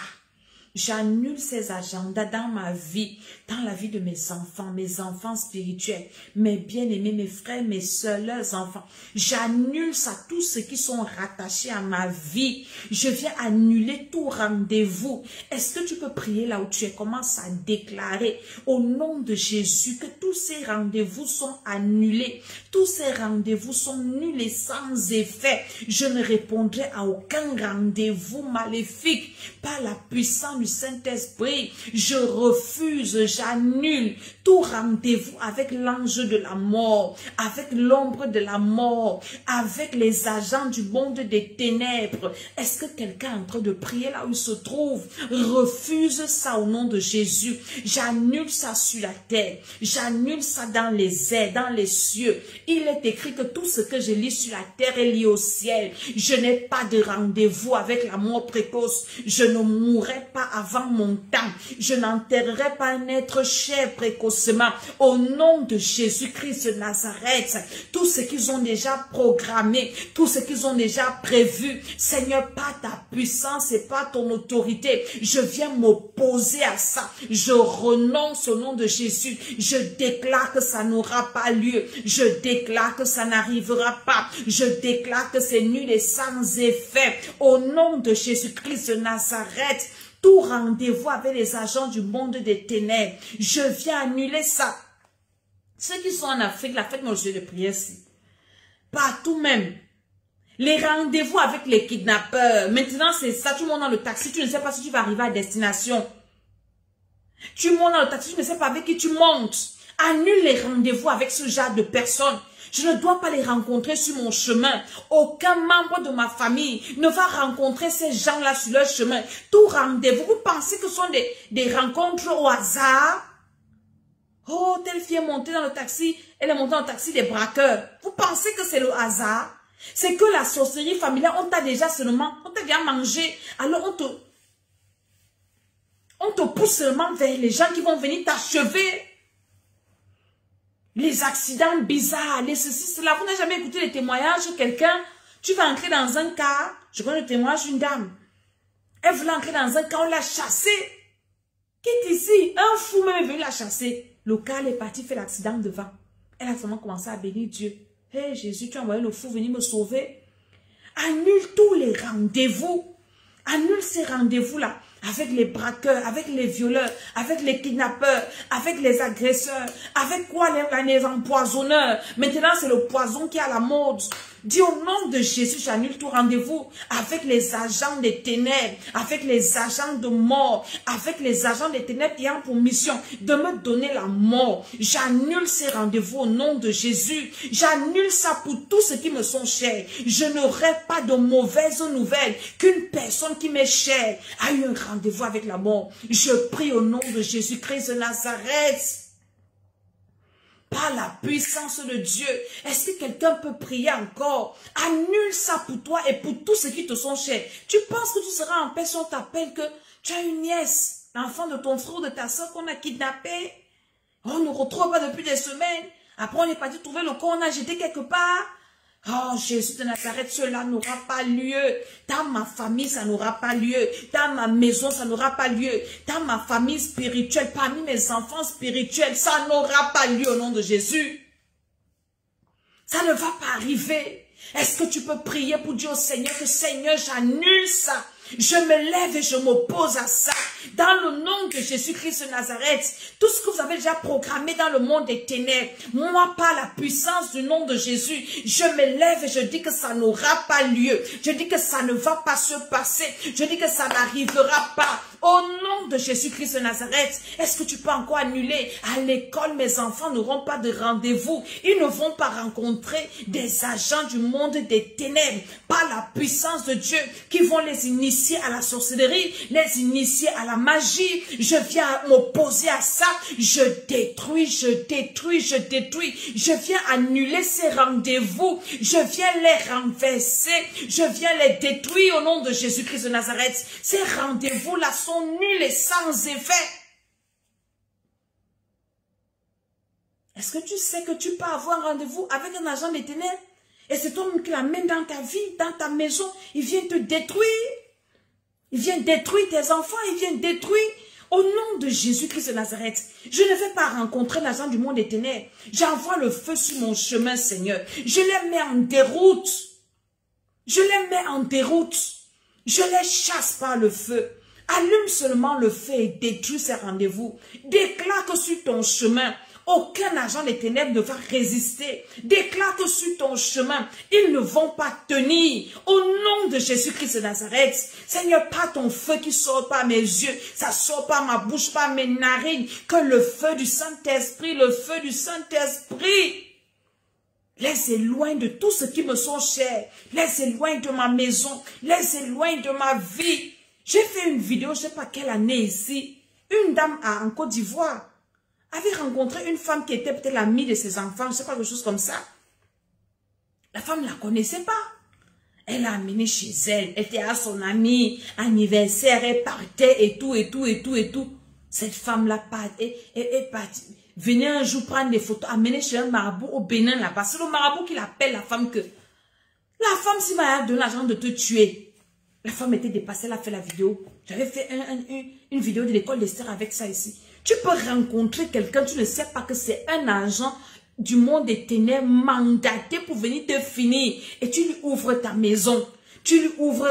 S1: J'annule ces agendas dans ma vie, dans la vie de mes enfants spirituels, mes bien-aimés, mes frères, mes soeurs, leurs enfants. J'annule ça, tous ceux qui sont rattachés à ma vie. Je viens annuler tout rendez-vous. Est-ce que tu peux prier là où tu es? Commence à déclarer au nom de Jésus que tous ces rendez-vous sont annulés. Tous ces rendez-vous sont nuls et sans effet. Je ne répondrai à aucun rendez-vous maléfique par la puissance du Saint-Esprit. Je refuse, j'annule tout rendez-vous avec l'ange de la mort, avec l'ombre de la mort, avec les agents du monde des ténèbres. Est-ce que quelqu'un est en train de prier là où il se trouve? Refuse ça au nom de Jésus. J'annule ça sur la terre. J'annule ça dans les airs, dans les cieux. Il est écrit que tout ce que je lis sur la terre est lié au ciel. Je n'ai pas de rendez-vous avec la mort précoce. Je ne mourrai pas avant mon temps. Je n'enterrerai pas un être cher précocement. Au nom de Jésus-Christ de Nazareth, tout ce qu'ils ont déjà programmé, tout ce qu'ils ont déjà prévu, Seigneur, par ta puissance et par ton autorité, je viens m'opposer à ça. Je renonce au nom de Jésus. Je déclare que ça n'aura pas lieu. Je déclare que ça n'arrivera pas. Je déclare que c'est nul et sans effet. Au nom de Jésus-Christ de Nazareth, tout rendez-vous avec les agents du monde des ténèbres, je viens annuler ça. Ceux qui sont en Afrique, la fête nos yeux de prière, si. Partout même. Les rendez-vous avec les kidnappeurs. Maintenant, c'est ça. Tu montes dans le taxi, tu ne sais pas si tu vas arriver à destination. Tu montes dans le taxi, tu ne sais pas avec qui tu montes. Annule les rendez-vous avec ce genre de personnes. Je ne dois pas les rencontrer sur mon chemin. Aucun membre de ma famille ne va rencontrer ces gens-là sur leur chemin. Tout rendez-vous, vous pensez que ce sont des rencontres au hasard? Oh, telle fille est montée dans le taxi, elle est montée dans le taxi des braqueurs. Vous pensez que c'est le hasard? C'est que la sorcellerie familiale, on t'a déjà mangé. Alors on te pousse seulement vers les gens qui vont venir t'achever. Les accidents bizarres, les ceci, cela. Vous n'avez jamais écouté les témoignages de quelqu'un? Tu vas entrer dans un car. Je connais le témoignage d'une dame. Elle voulait entrer dans un car, on l'a chassée. Qui est ici? Un fou même est venu la chasser. Le car est parti faire l'accident devant. Elle a seulement commencé à bénir Dieu. Hé Jésus, tu as envoyé le fou venir me sauver. Annule tous les rendez-vous. Annule ces rendez-vous-là. Avec les braqueurs, avec les violeurs, avec les kidnappeurs, avec les agresseurs, avec quoi les empoisonneurs. Maintenant, c'est le poison qui est à la mode. Dis au nom de Jésus, j'annule tout rendez-vous avec les agents des ténèbres, avec les agents de mort, avec les agents des ténèbres qui ont pour mission de me donner la mort. J'annule ces rendez-vous au nom de Jésus. J'annule ça pour tous ceux qui me sont chers. Je n'aurai pas de mauvaises nouvelles qu'une personne qui m'est chère a eu un rendez-vous avec la mort. Je prie au nom de Jésus-Christ de Nazareth. Par la puissance de Dieu. Est-ce que quelqu'un peut prier encore? Annule ça pour toi et pour tous ceux qui te sont chers. Tu penses que tu seras en paix si on t'appelle que tu as une nièce, l'enfant de ton frère ou de ta soeur qu'on a kidnappé? On ne retrouve pas depuis des semaines. Après, on est parti trouver le corps, on a jeté quelque part. Oh, Jésus de Nazareth, cela n'aura pas lieu. Dans ma famille, ça n'aura pas lieu. Dans ma maison, ça n'aura pas lieu. Dans ma famille spirituelle, parmi mes enfants spirituels, ça n'aura pas lieu au nom de Jésus. Ça ne va pas arriver. Est-ce que tu peux prier pour dire au Seigneur que Seigneur, j'annule ça. Je me lève et je m'oppose à ça. Dans le nom de Jésus-Christ de Nazareth, tout ce que vous avez déjà programmé dans le monde des ténèbres, moi, par la puissance du nom de Jésus, je me lève et je dis que ça n'aura pas lieu. Je dis que ça ne va pas se passer. Je dis que ça n'arrivera pas. Au nom de Jésus-Christ de Nazareth, est-ce que tu peux encore annuler? À l'école, mes enfants n'auront pas de rendez-vous. Ils ne vont pas rencontrer des agents du monde des ténèbres par la puissance de Dieu qui vont les initier à la sorcellerie, les initier à la magie. Je viens m'opposer à ça. Je détruis, je détruis, je détruis. Je viens annuler ces rendez-vous. Je viens les renverser. Je viens les détruire au nom de Jésus-Christ de Nazareth. Ces rendez-vous-là sont nuls et sans effet. Est-ce que tu sais que tu peux avoir un rendez-vous avec un agent des ténèbres et c'est toi-même qui l'amène dans ta vie, dans ta maison, il vient te détruire. Il vient détruire tes enfants, il vient détruire. Au nom de Jésus-Christ de Nazareth, je ne vais pas rencontrer l'agent du monde des ténèbres. J'envoie le feu sur mon chemin, Seigneur. Je les mets en déroute. Je les mets en déroute. Je les chasse par le feu. Allume seulement le feu et détruis ces rendez-vous. Déclare que sur ton chemin, aucun agent des ténèbres ne va résister. Déclare que sur ton chemin, ils ne vont pas tenir. Au nom de Jésus-Christ de Nazareth, Seigneur, pas ton feu qui sort par mes yeux, ça sort par ma bouche, par mes narines, que le feu du Saint-Esprit, le feu du Saint-Esprit, les éloigne de tout ce qui me sont chers, les éloigne de ma maison, les éloigne de ma vie. J'ai fait une vidéo, je ne sais pas quelle année ici, une dame en Côte d'Ivoire avait rencontré une femme qui était peut-être l'amie de ses enfants, je ne sais pas, quelque chose comme ça. La femme ne la connaissait pas. Elle l'a amenée chez elle, elle était à son ami, anniversaire, elle partait et tout, et tout, et tout, et tout. Cette femme-là est partie. Venait un jour prendre des photos, amener chez un marabout au Bénin là-bas. C'est le marabout qui l'appelle la femme que... La femme, s'il m'a donné l'argent de te tuer. La femme était dépassée, elle a fait la vidéo. J'avais fait une vidéo de l'école d'Esther avec ça ici. Tu peux rencontrer quelqu'un, tu ne sais pas que c'est un agent du monde des ténèbres mandaté pour venir te finir. Et tu lui ouvres ta maison. Tu lui ouvres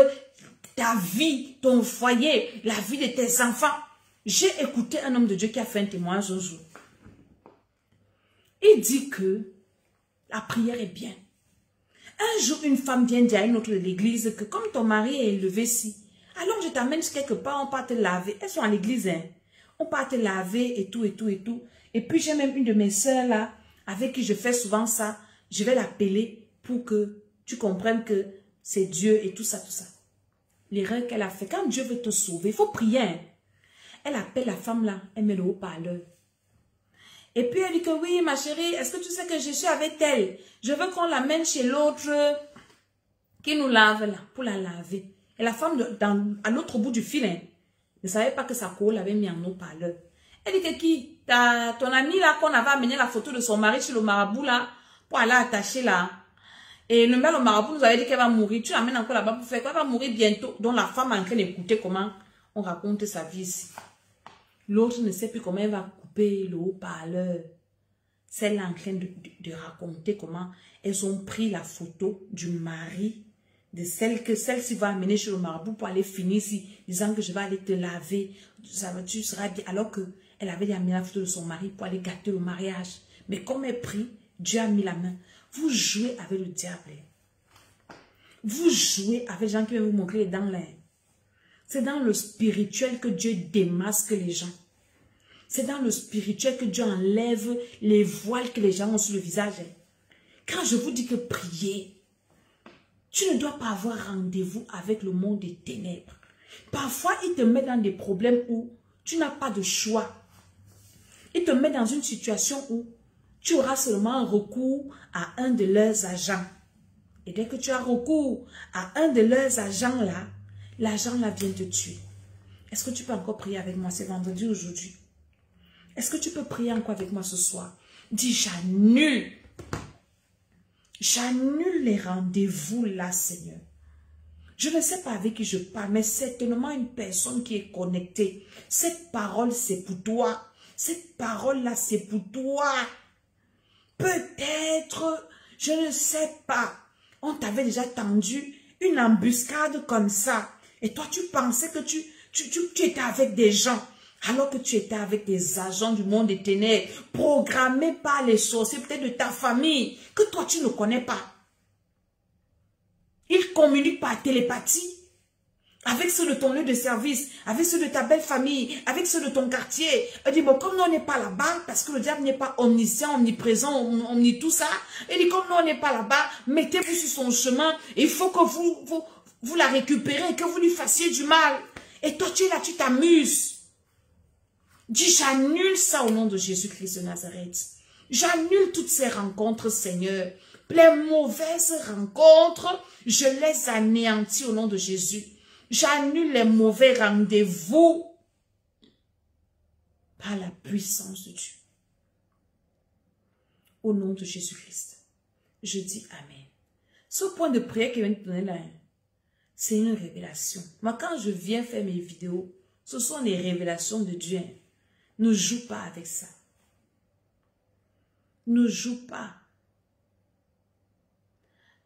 S1: ta vie, ton foyer, la vie de tes enfants. J'ai écouté un homme de Dieu qui a fait un témoignage un jour. Il dit que la prière est bien. Un jour, une femme vient dire à une autre de l'église que comme ton mari est élevé ici, alors je t'amène quelque part, on part te laver. Elles sont à l'église, hein. On part te laver et tout, et tout, et tout. Et puis j'ai même une de mes soeurs là, avec qui je fais souvent ça. Je vais l'appeler pour que tu comprennes que c'est Dieu et tout ça, tout ça. L'erreur qu'elle a fait, quand Dieu veut te sauver, il faut prier, hein. Elle appelle la femme là, elle met le haut-parleur. Et puis elle dit que oui, ma chérie, est-ce que tu sais que je suis avec elle? Je veux qu'on l'amène chez l'autre qui nous lave là, pour la laver. Et la femme à l'autre bout du fil, hein, ne savait pas que sa co l'avait mis en haut-parleur. Elle dit que qui? Ton ami là, qu'on avait amené la photo de son mari chez le marabout là, pour aller attacher là. Et le marabout nous avait dit qu'elle va mourir. Tu l'amènes encore là-bas pour faire quoi? Elle va mourir bientôt. Donc la femme est en train d'écouter comment on raconte sa vie ici. L'autre ne sait plus comment elle va couper le haut-parleur. Celle est en train de raconter comment elles ont pris la photo du mari de celle-ci va amener chez le marabout pour aller finir ici, disant que je vais aller te laver, tu seras bien. Alors qu'elle avait amené la photo de son mari pour aller gâter le mariage. Mais comme elle prie, Dieu a mis la main. Vous jouez avec le diable. Vous jouez avec les gens qui vont vous montrer les dents là. C'est dans le spirituel que Dieu démasque les gens. C'est dans le spirituel que Dieu enlève les voiles que les gens ont sur le visage. Quand je vous dis que prier, tu ne dois pas avoir rendez-vous avec le monde des ténèbres. Parfois, il te met dans des problèmes où tu n'as pas de choix. Il te met dans une situation où tu auras seulement recours à un de leurs agents. Et dès que tu as recours à un de leurs agents là, l'agent là vient te tuer. Est-ce que tu peux encore prier avec moi? C'est vendredi aujourd'hui. Est-ce que tu peux prier encore avec moi ce soir? Dis, j'annule. J'annule les rendez-vous là, Seigneur. Je ne sais pas avec qui je parle, mais certainement une personne qui est connectée. Cette parole, c'est pour toi. Cette parole-là, c'est pour toi. Peut-être, je ne sais pas, on t'avait déjà tendu une embuscade comme ça. Et toi, tu pensais que tu étais avec des gens, alors que tu étais avec des agents du monde des ténèbres, programmés par les sorciers, peut-être de ta famille, que toi, tu ne connais pas. Ils communiquent par télépathie avec ceux de ton lieu de service, avec ceux de ta belle famille, avec ceux de ton quartier. Elle dit, bon, comme nous, on n'est pas là-bas, parce que le diable n'est pas omniscient, omniprésent, omni tout ça, elle dit, comme nous, on n'est pas là-bas, mettez-vous sur son chemin, il faut que vous la récupérez, que vous lui fassiez du mal. Et toi, tu es là, tu t'amuses. Dis, j'annule ça au nom de Jésus-Christ de Nazareth. J'annule toutes ces rencontres, Seigneur. Les mauvaises rencontres, je les anéantis au nom de Jésus. J'annule les mauvais rendez-vous par la puissance de Dieu. Au nom de Jésus-Christ, je dis Amen. Ce point de prière qui vient de donner là, c'est une révélation. Moi, quand je viens faire mes vidéos, ce sont les révélations de Dieu. Ne joue pas avec ça. Ne joue pas.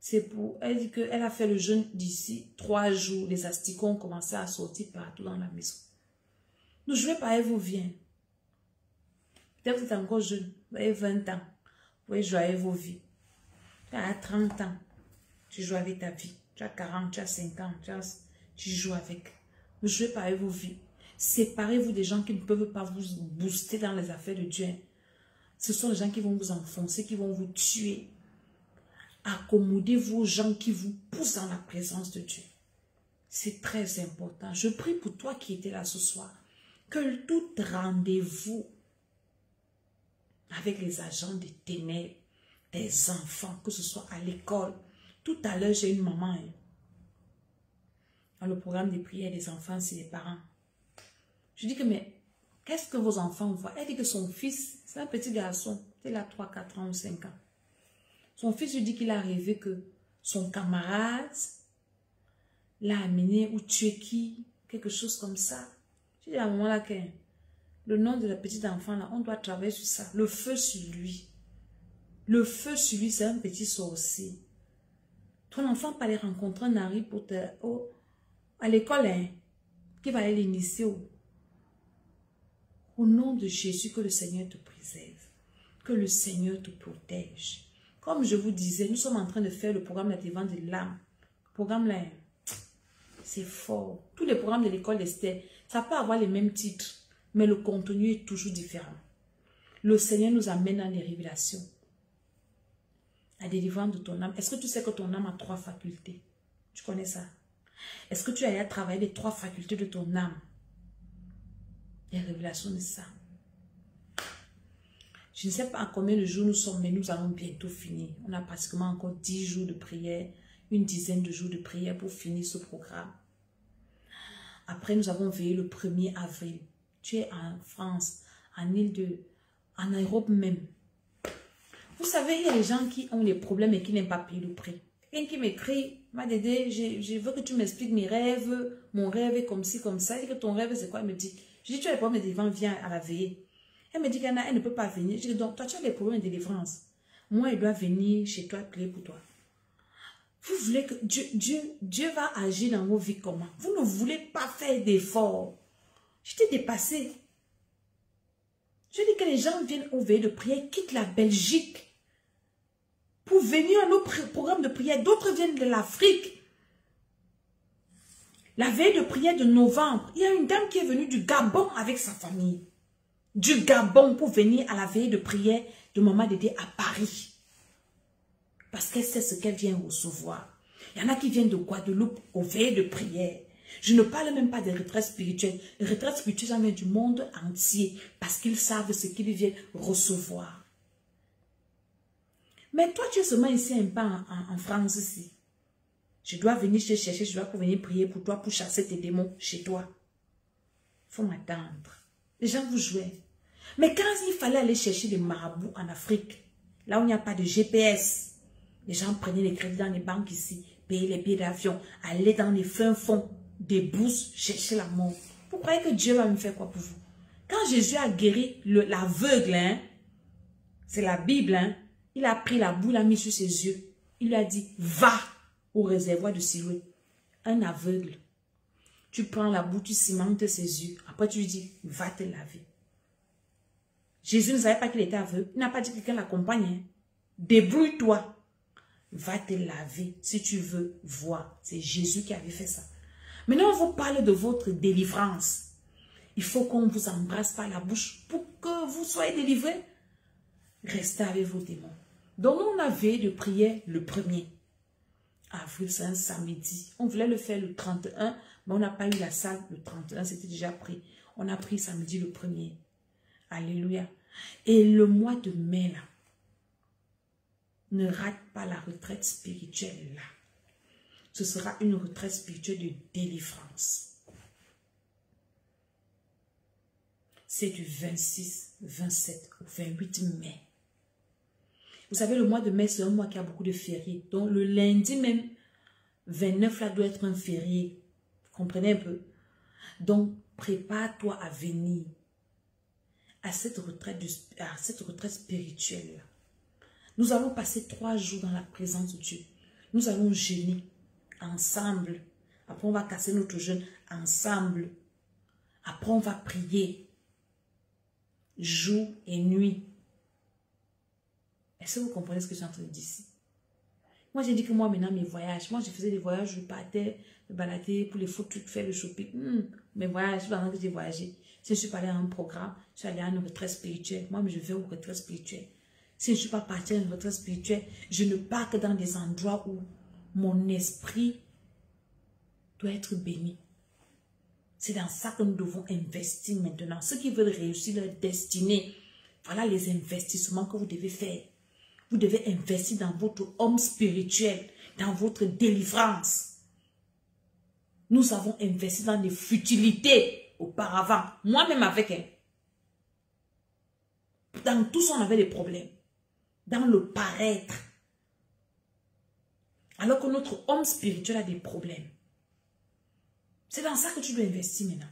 S1: C'est pour... Elle dit qu'elle a fait le jeûne d'ici 3 jours. Les asticots ont commencé à sortir partout dans la maison. Ne jouez pas, elle vous vient. Peut-être que vous êtes encore jeune. Vous avez 20 ans. Vous pouvez jouer avec vos vies. Tu as 30 ans. Tu joues avec ta vie. Tu as 40, tu as 50. Tu joues avec. Ne jouez pas avec vos vies. Séparez-vous des gens qui ne peuvent pas vous booster dans les affaires de Dieu. Ce sont les gens qui vont vous enfoncer, qui vont vous tuer. Accommodez-vous aux gens qui vous poussent dans la présence de Dieu. C'est très important. Je prie pour toi qui étais là ce soir. Que tout rendez-vous avec les agents des ténèbres, des enfants, que ce soit à l'école. Tout à l'heure, j'ai une maman. Dans le programme des prières des enfants, c'est les parents. Je dis que, mais qu'est-ce que vos enfants voient? Elle dit que son fils, c'est un petit garçon. Il a 3, 4 ans ou 5 ans. Son fils lui dit qu'il a rêvé que son camarade l'a amené ou tué qui, quelque chose comme ça. Je dis à un moment là que le nom de la petite enfant là, on doit travailler sur ça. Le feu sur lui. Le feu sur lui, c'est un petit sorcier. Ton enfant peut aller rencontrer un Harry Potter à l'école, hein, qui va aller l'initier. Au nom de Jésus, que le Seigneur te préserve. Que le Seigneur te protège. Comme je vous disais, nous sommes en train de faire le programme d'atténuation de l'âme. Le programme là, c'est fort. Tous les programmes de l'école d'Esther, ça peut avoir les mêmes titres, mais le contenu est toujours différent. Le Seigneur nous amène dans les révélations. La délivrance de ton âme. Est-ce que tu sais que ton âme a 3 facultés? Tu connais ça? Est-ce que tu as travaillé les 3 facultés de ton âme? Les révélations de ça. Je ne sais pas à combien de jours nous sommes, mais nous allons bientôt finir. On a pratiquement encore 10 jours de prière, une dizaine de jours de prière pour finir ce programme. Après, nous avons veillé le 1er avril. Tu es en France, en Europe même. Vous savez, il y a des gens qui ont des problèmes et qui n'aiment pas payer le prix. Quelqu'un qui m'écrit, ma Dédé, je veux que tu m'expliques mes rêves, mon rêve est comme ci, comme ça. Il dit que ton rêve, c'est quoi? Elle me dit, je dis, tu as des problèmes de délivrance, viens à la veillée. Elle me dit qu'elle ne peut pas venir. Je dis, donc, toi, tu as des problèmes de délivrance. Moi, il doit venir chez toi, prier pour toi. Vous voulez que Dieu va agir dans vos vies comment? Vous ne voulez pas faire d'efforts. Je t'ai dépassé. Je dis que les gens viennent au veillées de prière, quittent la Belgique pour venir à nos programmes de prière. D'autres viennent de l'Afrique. La veille de prière de novembre, il y a une dame qui est venue du Gabon avec sa famille. Du Gabon pour venir à la veille de prière de Maman Dédé à Paris. Parce qu'elle sait ce qu'elle vient recevoir. Il y en a qui viennent de Guadeloupe aux veilles de prière. Je ne parle même pas des retraites spirituelles. Les retraites spirituelles, ça vient du monde entier parce qu'ils savent ce qu'ils viennent recevoir. Mais toi, tu es seulement ici un peu en France ici. Je dois venir te chercher, je dois venir prier pour toi, pour chasser tes démons chez toi. Il faut m'attendre. Les gens vous jouaient. Mais quand il fallait aller chercher des marabouts en Afrique, là où il n'y a pas de GPS, les gens prenaient les crédits dans les banques ici, payaient les billets d'avion, allaient dans les fins fonds des bourses, chercher la mort. Vous croyez que Dieu va me faire quoi pour vous? Quand Jésus a guéri l'aveugle, hein, c'est la Bible, hein, il a pris la boue, il l'a mis sur ses yeux. Il lui a dit, va au réservoir de Siloé. Un aveugle. Tu prends la boue, tu cimentes ses yeux. Après, tu lui dis, va te laver. Jésus ne savait pas qu'il était aveugle. Il n'a pas dit que quelqu'un l'accompagne. Hein. Débrouille-toi. Va te laver si tu veux voir. C'est Jésus qui avait fait ça. Maintenant, on vous parle de votre délivrance. Il faut qu'on vous embrasse par la bouche pour que vous soyez délivrés. Restez avec vos démons. Donc, on a veillé de prière le 1er avril, c'est un samedi. On voulait le faire le 31, mais on n'a pas eu la salle le 31, c'était déjà pris. On a pris samedi le 1er. Alléluia. Et le mois de mai, là, ne rate pas la retraite spirituelle, là. Ce sera une retraite spirituelle de délivrance. C'est du 26, 27 au 28 mai. Vous savez, le mois de mai, c'est un mois qui a beaucoup de fériés. Donc, le lundi même, 29, là, doit être un férié. Vous comprenez un peu? Donc, prépare-toi à venir à cette retraite spirituelle. Nous allons passer 3 jours dans la présence de Dieu. Nous allons jeûner ensemble. Après, on va casser notre jeûne ensemble. Après, on va prier jour et nuit. Est-ce que vous comprenez ce que je suis en train de dire ici? Moi, j'ai dit que moi, maintenant, mes voyages, moi, je faisais des voyages, je partais me balader pour les faux trucs, faire le shopping. Mes voyages, pendant que j'ai voyagé. Si je suis pas allée à un programme, je suis allée à une retraite spirituelle. Moi, je vais aux retraites spirituelles. Si je ne suis pas partie à une retraite spirituelle, je ne pars que dans des endroits où mon esprit doit être béni. C'est dans ça que nous devons investir maintenant. Ceux qui veulent réussir leur destinée, voilà les investissements que vous devez faire. Vous devez investir dans votre homme spirituel, dans votre délivrance. Nous avons investi dans des futilités auparavant. Moi-même avec elle. Dans tout ça, on avait des problèmes. Dans le paraître. Alors que notre homme spirituel a des problèmes. C'est dans ça que tu dois investir maintenant.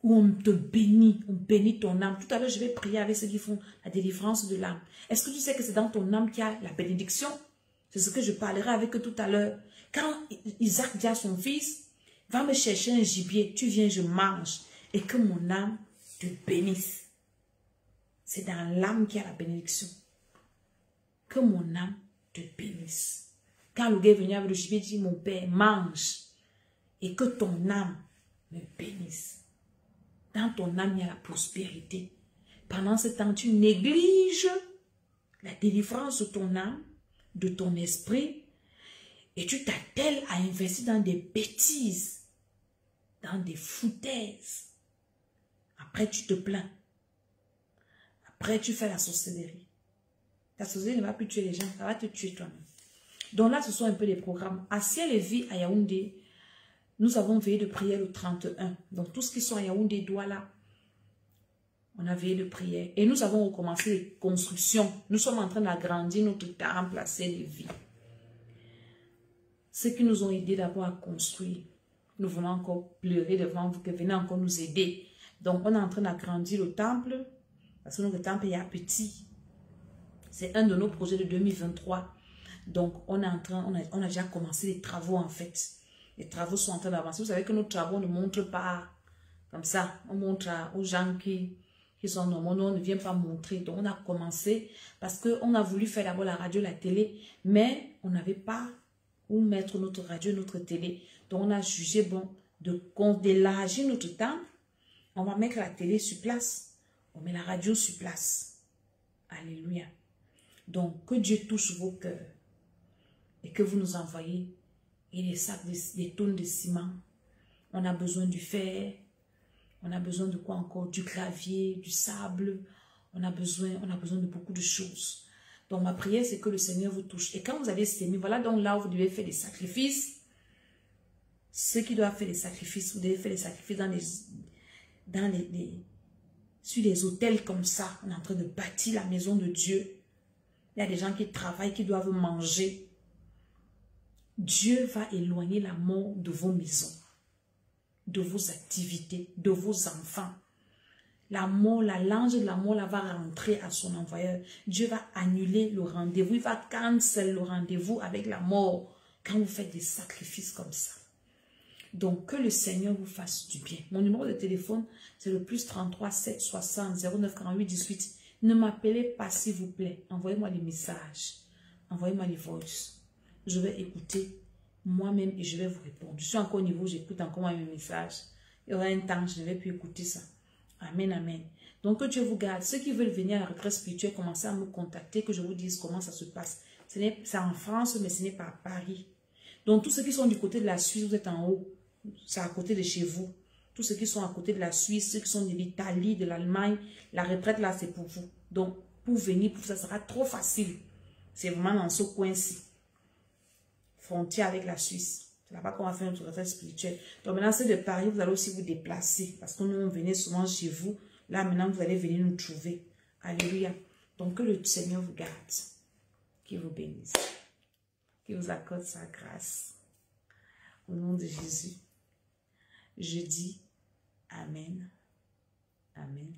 S1: Où on te bénit, on bénit ton âme. Tout à l'heure, je vais prier avec ceux qui font la délivrance de l'âme. Est-ce que tu sais que c'est dans ton âme qu'il y a la bénédiction? C'est ce que je parlerai avec eux tout à l'heure. Quand Isaac dit à son fils, va me chercher un gibier, tu viens, je mange, et que mon âme te bénisse. C'est dans l'âme qu'il y a la bénédiction. Que mon âme te bénisse. Quand le gars est venu avec le gibier, il dit, mon père, mange, et que ton âme me bénisse. Dans ton âme, il y a la prospérité. Pendant ce temps, tu négliges la délivrance de ton âme, de ton esprit, et tu t'attelles à investir dans des bêtises, dans des foutaises. Après, tu te plains. Après, tu fais la sorcellerie. Ta sorcellerie ne va plus tuer les gens, ça va te tuer toi-même. Donc là, ce sont un peu des programmes. À Ciel et Vie, à Yaoundé, nous avons veillé de prière le 31. Donc, tous qui sont à Yaoundé, Douala, on a veillé de prière. Et nous avons recommencé les constructions. Nous sommes en train d'agrandir notre temple à Ciel et Vie. Ceux qui nous ont aidés d'abord à construire, nous voulons encore pleurer devant vous, que venez encore nous aider. Donc, on est en train d'agrandir le temple, parce que notre temple est petit. C'est un de nos projets de 2023. Donc, on a déjà commencé les travaux en fait. Les travaux sont en train d'avancer. Vous savez que nos travaux ne montrent pas comme ça. On montre aux gens qui sont normaux. On ne vient pas montrer. Donc, on a commencé parce qu'on a voulu faire d'abord la radio, la télé, mais on n'avait pas où mettre notre radio, notre télé. Donc, on a jugé bon d'élargir notre temple. On va mettre la télé sur place. On met la radio sur place. Alléluia. Donc, que Dieu touche vos cœurs et que vous nous envoyez et les sacs, des tonnes de ciment. On a besoin du fer. On a besoin de quoi encore? Du clavier, du sable. On a besoin de beaucoup de choses. Donc, ma prière, c'est que le Seigneur vous touche. Et quand vous avez sémé, voilà donc là où vous devez faire des sacrifices. Ceux qui doivent faire des sacrifices, vous devez faire des sacrifices sur des hôtels comme ça. On est en train de bâtir la maison de Dieu. Il y a des gens qui travaillent, qui doivent manger. Dieu va éloigner la mort de vos maisons, de vos activités, de vos enfants. La mort, l'ange de la mort, là, va rentrer à son envoyeur. Dieu va annuler le rendez-vous. Il va cancel le rendez-vous avec la mort quand vous faites des sacrifices comme ça. Donc, que le Seigneur vous fasse du bien. Mon numéro de téléphone, c'est le +33 760 09 48 18. Ne m'appelez pas, s'il vous plaît. Envoyez-moi des messages. Envoyez-moi des voices. Je vais écouter moi-même et je vais vous répondre. Je suis encore au niveau, j'écoute encore mes messages. Il y aura un temps, je ne vais plus écouter ça. Amen, amen. Donc, que Dieu vous garde. Ceux qui veulent venir à la retraite spirituelle, commencez à me contacter, que je vous dise comment ça se passe. C'est en France, mais ce n'est pas à Paris. Donc, tous ceux qui sont du côté de la Suisse, vous êtes en haut. C'est à côté de chez vous. Tous ceux qui sont à côté de la Suisse, ceux qui sont de l'Italie, de l'Allemagne, la retraite là, c'est pour vous. Donc, pour venir, pour ça sera trop facile. C'est vraiment dans ce coin-ci. Frontière avec la Suisse. C'est là-bas qu'on va faire notre retraite spirituelle. Donc, maintenant, c'est de Paris, vous allez aussi vous déplacer. Parce que nous, on venait souvent chez vous. Là, maintenant, vous allez venir nous trouver. Alléluia. Donc, que le Seigneur vous garde. Qu'il vous bénisse. Qu'il vous accorde sa grâce. Au nom de Jésus. Je dis Amen. Amen.